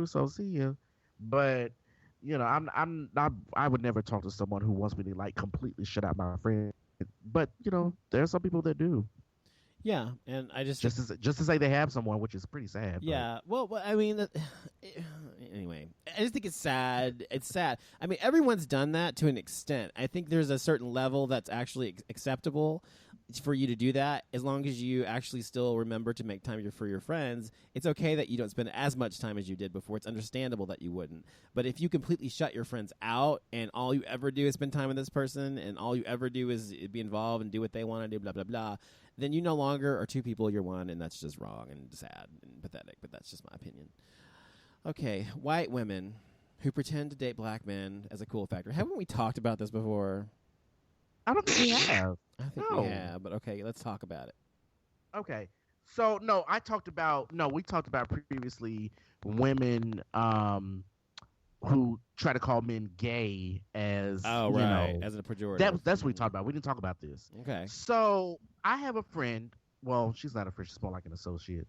so see you. But I would never talk to someone who wants me to like completely shut out my friend. But there are some people that do. Yeah, and I just think Just to say they have someone, which is pretty sad. But yeah. Well, I mean, anyway, I just think it's sad. It's sad. I mean, everyone's done that to an extent. I think there's a certain level that's actually acceptable for you to do that, as long as you actually still remember to make time for your friends. It's okay that you don't spend as much time as you did before. It's understandable that you wouldn't. But if you completely shut your friends out and all you ever do is spend time with this person and all you ever do is be involved and do what they want to do, blah blah blah, then you no longer are two people, you're one, and that's just wrong and sad and pathetic. But that's just my opinion. Okay, white women who pretend to date black men as a cool factor. Haven't we talked about this before? I don't think we have. I think we have, but okay, let's talk about it. Okay. So no, we talked about previously women who try to call men gay as as a pejorative. That's what we talked about. We didn't talk about this. Okay. So I have a friend. Well, she's not a friend. She's more like an associate.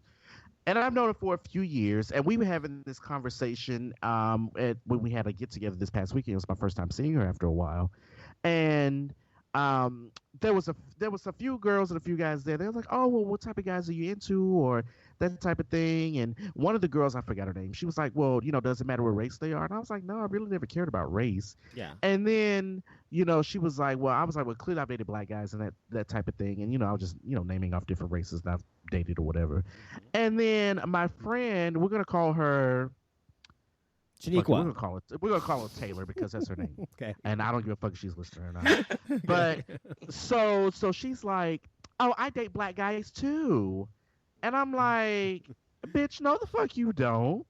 And I've known her for a few years, and we were having this conversation when we had a get together this past weekend. It was my first time seeing her after a while, and there was a few girls and a few guys there. They were like, "Oh, well, what type of guys are you into?" or that type of thing. And one of the girls, I forgot her name. She was like, "Well, does it matter what race they are?" And I was like, "No, I really never cared about race." Yeah. And then she was like, "Well," I was like, "Well, clearly I've dated black guys and that type of thing." And I was just naming off different races that I've dated or whatever. And then my friend, we're gonna call her. Shaniqua. We're gonna call her Taylor because that's her name. Okay. And I don't give a fuck if she's listening or not. But so she's like, "Oh, I date black guys too," and I'm like, "Bitch, no, the fuck you don't."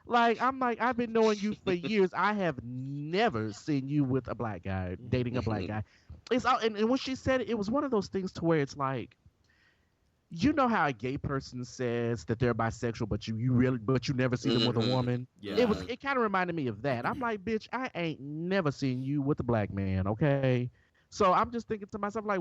Like, I'm like, I've been knowing you for years. I have never seen you with a black guy dating a black guy. It's all, and when she said it, it was one of those things to where it's like, how a gay person says that they're bisexual, but you never see them with a woman. Yeah. It kind of reminded me of that. I'm like, bitch, I ain't never seen you with a black man, okay? So I'm just thinking to myself, like,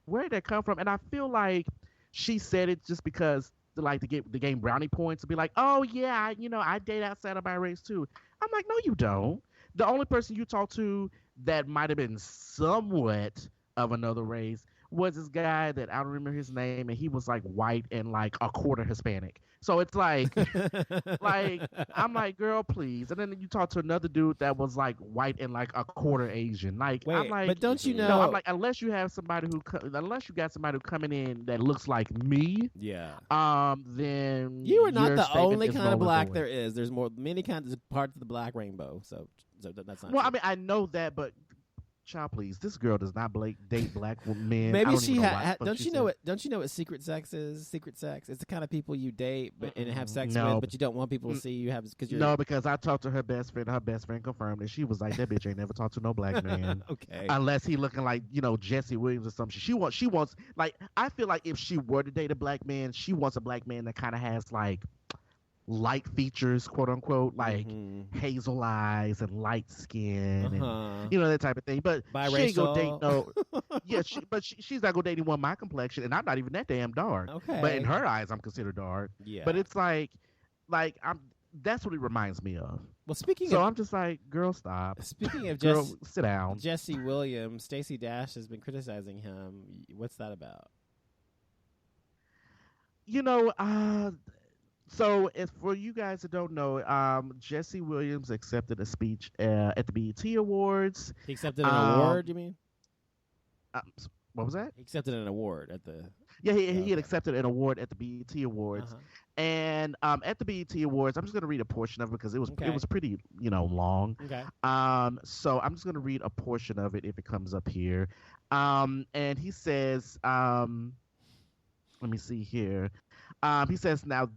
where did that come from? And I feel like she said it just because to get the game brownie points to be like, oh yeah, I date outside of my race too. I'm like, no, you don't. The only person you talk to that might have been somewhat of another race was this guy that I don't remember his name, and he was like white and like a quarter Hispanic. So it's like, like I'm like, girl, please. And then you talk to another dude that was like white and like a quarter Asian. Like, wait, I'm like, but don't you know? No, I'm like, unless you got somebody who coming in that looks like me, yeah. then You are not your the statement only is kind of null and black void. there is. There's many kinds of parts of the black rainbow. So that's not. Well, true. I mean, I know that, but child, please, this girl does not date black men. Maybe I don't she even know why the fuck don't she you said- know what? Don't you know what secret sex is? Secret sex. It's the kind of people you date and have sex No. with, but you don't want people to see you have because you're No, because I talked to her best friend. Her best friend confirmed that she was like, that bitch ain't never talked to no black man. okay. Unless he looking like, Jesse Williams or something. She wants like, I feel like if she were to date a black man, she wants a black man that kind of has like light features, quote unquote, like hazel eyes and light skin and that type of thing. But she ain't gonna date no. Yeah, she's not gonna date anyone my complexion, and I'm not even that damn dark. Okay. But in her eyes, I'm considered dark. Yeah. But it's like I'm. That's what it reminds me of. Well, speaking So of, I'm just like, girl, stop. Speaking of girl, sit down. Jesse Williams, Stacey Dash has been criticizing him. What's that about? So, as for you guys that don't know, Jesse Williams accepted a speech at the BET Awards. He accepted an award, you mean? What was that? He accepted an award at the... Yeah, he had accepted an award at the BET Awards. And at the BET Awards, I'm just going to read a portion of it because it was pretty, long. Okay. So I'm just going to read a portion of it if it comes up here. And he says, let me see here. He says, now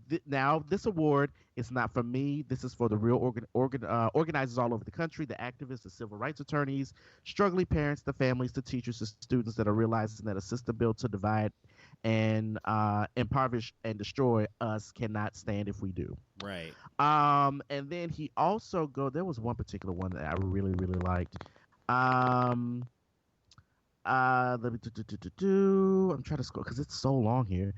this award is not for me. This is for the real organizers all over the country, the activists, the civil rights attorneys, struggling parents, the families, the teachers, the students that are realizing that a system built to divide and impoverish and destroy us cannot stand if we do. Right. And then he also there was one particular one that I really, really liked. Let me I'm trying to scroll because it's so long here.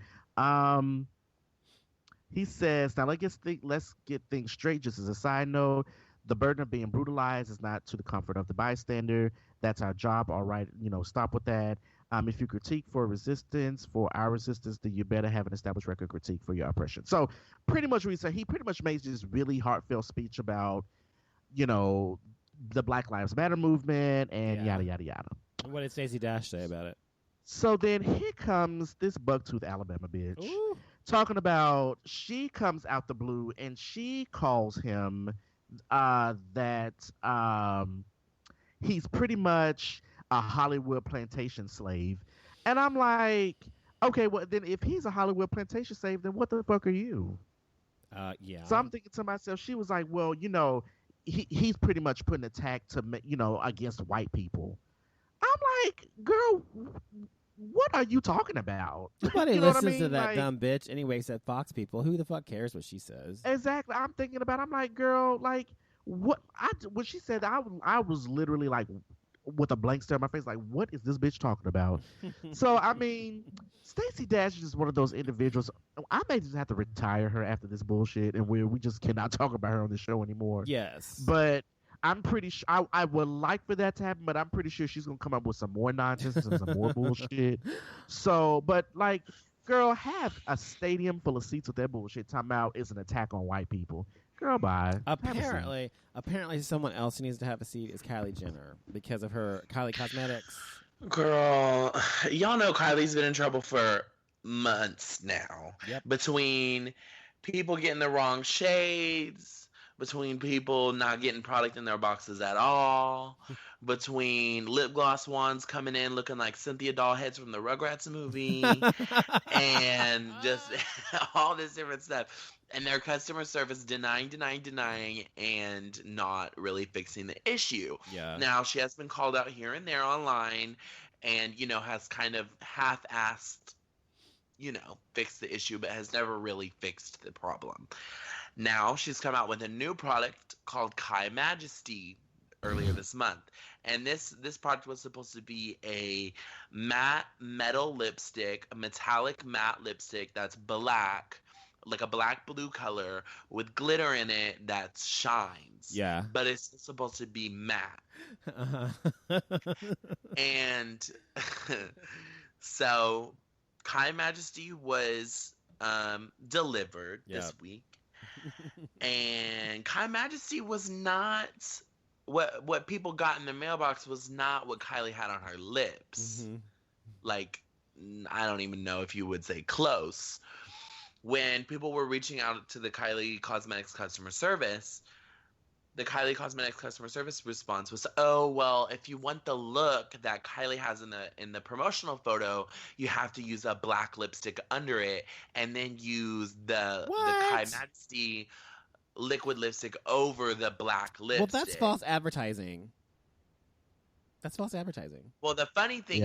He says, now let's get things straight. Just as a side note, the burden of being brutalized is not to the comfort of the bystander. That's our job. All right, stop with that. If you critique for resistance, for our resistance, then you better have an established record critique for your oppression. So pretty much what he pretty much made this really heartfelt speech about, you know, the Black Lives Matter movement and yada, yada, yada. What did Stacey Dash say about it? So then here comes this bucktooth Alabama bitch. Ooh. Talking about, she comes out the blue and she calls him that he's pretty much a Hollywood plantation slave. And I'm like, okay, well then if he's a Hollywood plantation slave, then what the fuck are you? Yeah. So I'm thinking to myself, she was like, well, he's pretty much putting an attack to, against white people. I'm like, girl, what are you talking about? Nobody listens to that dumb bitch anyway, except Fox people. Who the fuck cares what she says? Exactly. I'm like, girl, like, what? When she said that, I was literally like, with a blank stare on my face, like, what is this bitch talking about? So, I mean, Stacey Dash is just one of those individuals. I may just have to retire her after this bullshit, and we just cannot talk about her on the show anymore. Yes. But I'm pretty sure I would like for that to happen, but I'm pretty sure she's gonna come up with some more nonsense and some more bullshit. So, but like, girl, have a stadium full of seats with that bullshit. Talking about is an attack on white people. Girl, bye. Apparently, someone else who needs to have a seat is Kylie Jenner because of her Kylie Cosmetics. Girl, y'all know Kylie's been in trouble for months now. Yep. Between people getting the wrong shades, between people not getting product in their boxes at all, between lip gloss wands coming in looking like Cynthia Dollheads from the Rugrats movie, and just all this different stuff. And their customer service denying, and not really fixing the issue. Yeah. Now, she has been called out here and there online and, has kind of half-assed, fixed the issue, but has never really fixed the problem. Now, she's come out with a new product called Kai Majesty earlier this month. And this product was supposed to be a matte metal lipstick, a metallic matte lipstick that's black, like a black blue color with glitter in it that shines. Yeah. But it's supposed to be matte. Uh-huh. And so Kai Majesty was delivered this week. And Kai Majesty was not what people got in the mailbox was not what Kylie had on her lips. Mm-hmm. Like, I don't even know if you would say close. When people were reaching out to the Kylie Cosmetics customer service, the Kylie Cosmetics customer service response was, "Oh, well, if you want the look that Kylie has in the promotional photo, you have to use a black lipstick under it, and then use the Kai Majesty liquid lipstick over the black lipstick." Well, that's false advertising. That's false advertising. Well, the funny thing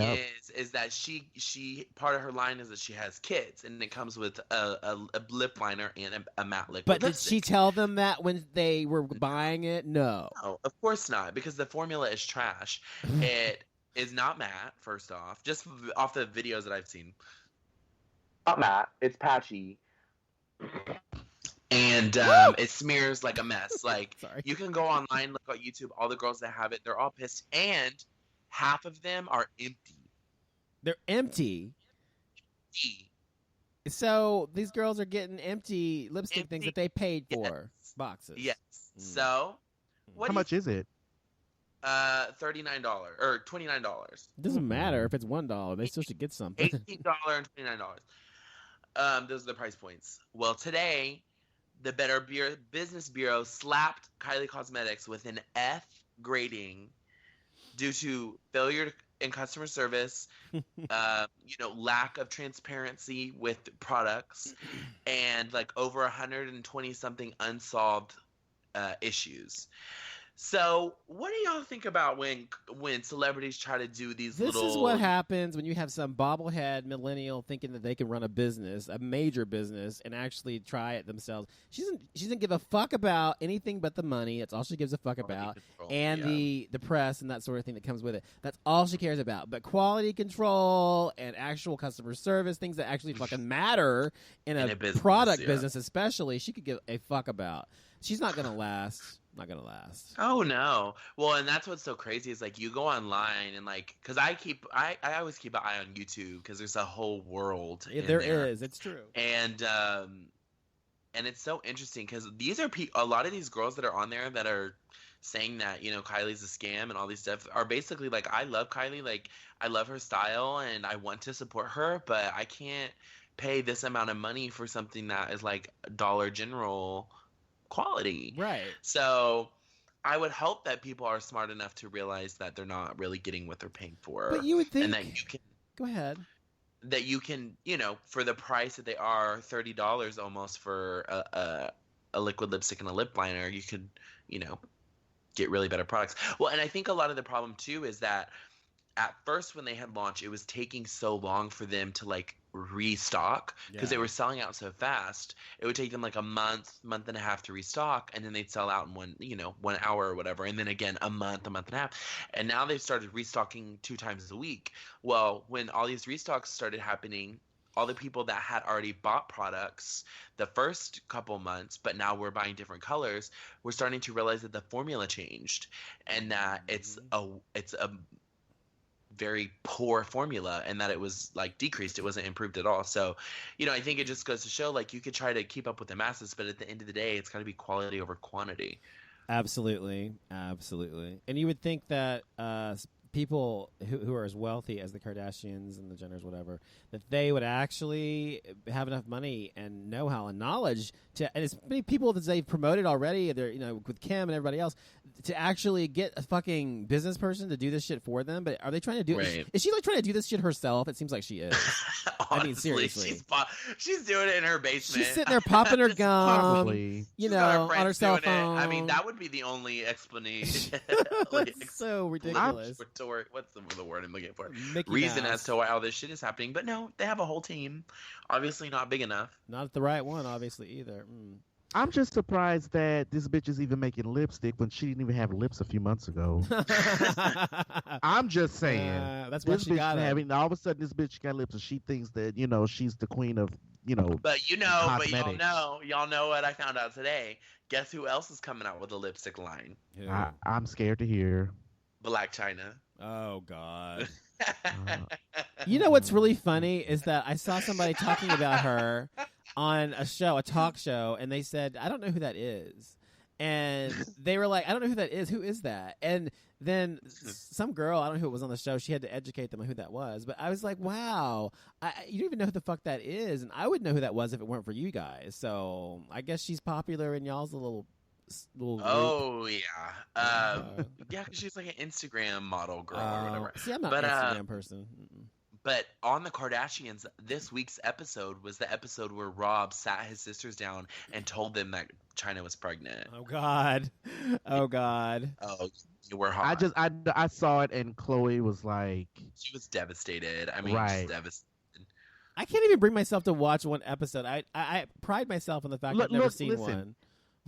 is that she part of her line is that she has kids, and it comes with a lip liner and a matte liquid. But lipstick. Did she tell them that when they were buying it? No, of course not, because the formula is trash. It is not matte. First off, just off the videos that I've seen, not matte. It's patchy. And it smears like a mess. Like, you can go online, look on YouTube, all the girls that have it, they're all pissed. And half of them are empty. They're empty? So these girls are getting empty lipstick things that they paid for. Boxes. Yes. So, how much is it? $39 or $29. It doesn't matter if it's $1. They still should get something. $18 and $29. Those are the price points. Well, today, the Better Business Bureau slapped Kylie Cosmetics with an F grading due to failure in customer service, lack of transparency with products, and like over 120 something unsolved issues. So, what do y'all think about when celebrities try to do these This little? is what happens when you have some bobblehead millennial thinking that they can run a business, a major business, and actually try it themselves. She doesn't give a fuck about anything but the money. That's all she gives a fuck about, and the press and that sort of thing that comes with it. That's all she cares about. But quality control and actual customer service, things that actually fucking matter in a business, product business, especially, she could give a fuck about. She's not gonna last. Not gonna last. Oh no. Well, and that's what's so crazy is like you go online and like because I always keep an eye on YouTube because there's a whole world. There is. It's true. And it's so interesting because these are a lot of these girls that are on there that are saying that Kylie's a scam and all these stuff are basically like, I love Kylie, like I love her style and I want to support her, but I can't pay this amount of money for something that is like Dollar General quality. Right. So I would hope that people are smart enough to realize that they're not really getting what they're paying for. But you would think. And that you can. Go ahead. That you can, for the price that they are, $30 almost for a liquid lipstick and a lip liner, you could, get really better products. Well, and I think a lot of the problem too is that at first when they had launched, it was taking so long for them to like restock because they were selling out so fast. It would take them like a month and a half to restock, and then they'd sell out in 1 hour or whatever, and then again a month and a half, and now they've started restocking 2 times a week. Well, when all these restocks started happening, all the people that had already bought products the first couple months, but now we're buying different colors, we're starting to realize that the formula changed and that it's a very poor formula and that it was like decreased. It wasn't improved at all. So, I think it just goes to show like you could try to keep up with the masses, but at the end of the day, it's got to be quality over quantity. Absolutely. And you would think that people who are as wealthy as the Kardashians and the Jenners, whatever, that they would actually have enough money and know-how and knowledge to, and as many people that they've promoted already, they're, with Kim and everybody else, to actually get a fucking business person to do this shit for them. But are they trying to do it? Is she like trying to do this shit herself? It seems like she is. Honestly, I mean, seriously. She's doing it in her basement. She's sitting there popping her gum, Probably. on her cell phone. I mean, that would be the only explanation. It's so ridiculous. What's the word I'm looking for? Reason as to why all this shit is happening. But no, they have a whole team. Obviously not big enough. Not the right one, obviously, either. I'm just surprised that this bitch is even making lipstick when she didn't even have lips a few months ago. I'm just saying. That's what she got. All of a sudden, this bitch got lips, and she thinks that she's the queen of But y'all know what I found out today. Guess who else is coming out with a lipstick line? I'm scared to hear. Black China. Oh God. You know what's really funny is that I saw somebody talking about her on a talk show, and they said, I don't know who that is. And they were like, I don't know who that is. Who is that? And then some girl, I don't know who it was on the show, she had to educate them on who that was. But I was like, wow, you don't even know who the fuck that is. And I would know who that was if it weren't for you guys. So I guess she's popular in y'all's little group. Oh, yeah. Yeah, because she's like an Instagram model girl or whatever. See, I'm not an Instagram person. But on the Kardashians, this week's episode was the episode where Rob sat his sisters down and told them that China was pregnant. Oh God! Oh God! Oh, you were hot. I saw it, and Chloe was like, she was devastated. I mean, right. She's devastated. I can't even bring myself to watch one episode. I pride myself on the fact I've never seen one.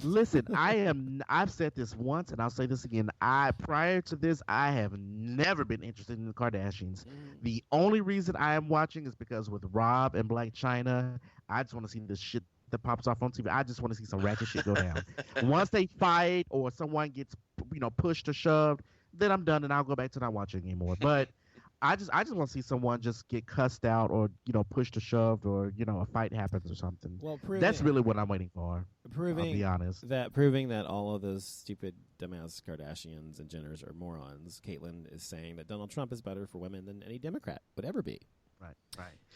Listen, I've said this once, and I'll say this again. Prior to this, I have never been interested in the Kardashians. The only reason I am watching is because with Rob and Blac Chyna, I just want to see the shit that pops off on TV. I just want to see some ratchet shit go down. Once they fight or someone gets, pushed or shoved, then I'm done, and I'll go back to not watching anymore. But I just want to see someone just get cussed out or pushed or shoved or a fight happens or something. Well, that's really what I'm waiting for. I'll be honest. Proving that all of those stupid dumbass Kardashians and Jenners are morons. Caitlyn is saying that Donald Trump is better for women than any Democrat would ever be. Right.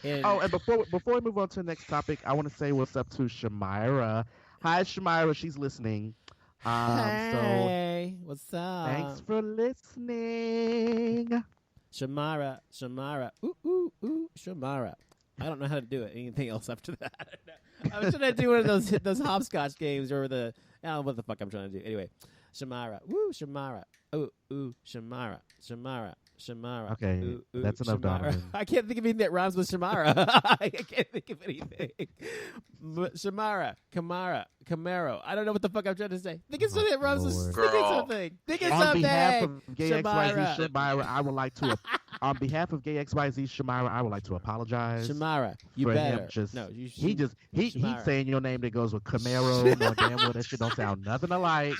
And before we move on to the next topic, I want to say what's up to Shamira. Hi, Shamira. She's listening. Hey, what's up? Thanks for listening. Shamara, ooh, Shamara. I don't know how to do it. Anything else after that? I was trying to do one of those hopscotch games or the I don't know what the fuck I'm trying to do. Anyway, Shamara. Woo, Shamara. Ooh, Shamara. Shamara. Okay, ooh, that's enough, Shamara. Donovan. I can't think of anything that rhymes with Shamara. I can't think of anything. Shamara, Camaro. I don't know what the fuck I'm trying to say. Think of something that rhymes with Lord. think of Girl. something. Think of On something. behalf of Gay Shamara. XYZ Shamira, I would like to. On behalf of Gay XYZ Shamira, I would like to apologize. Shamara, you for better. him just No, you he's Shamara. saying your name that goes with Camaro. No damn well that shit don't sound nothing alike.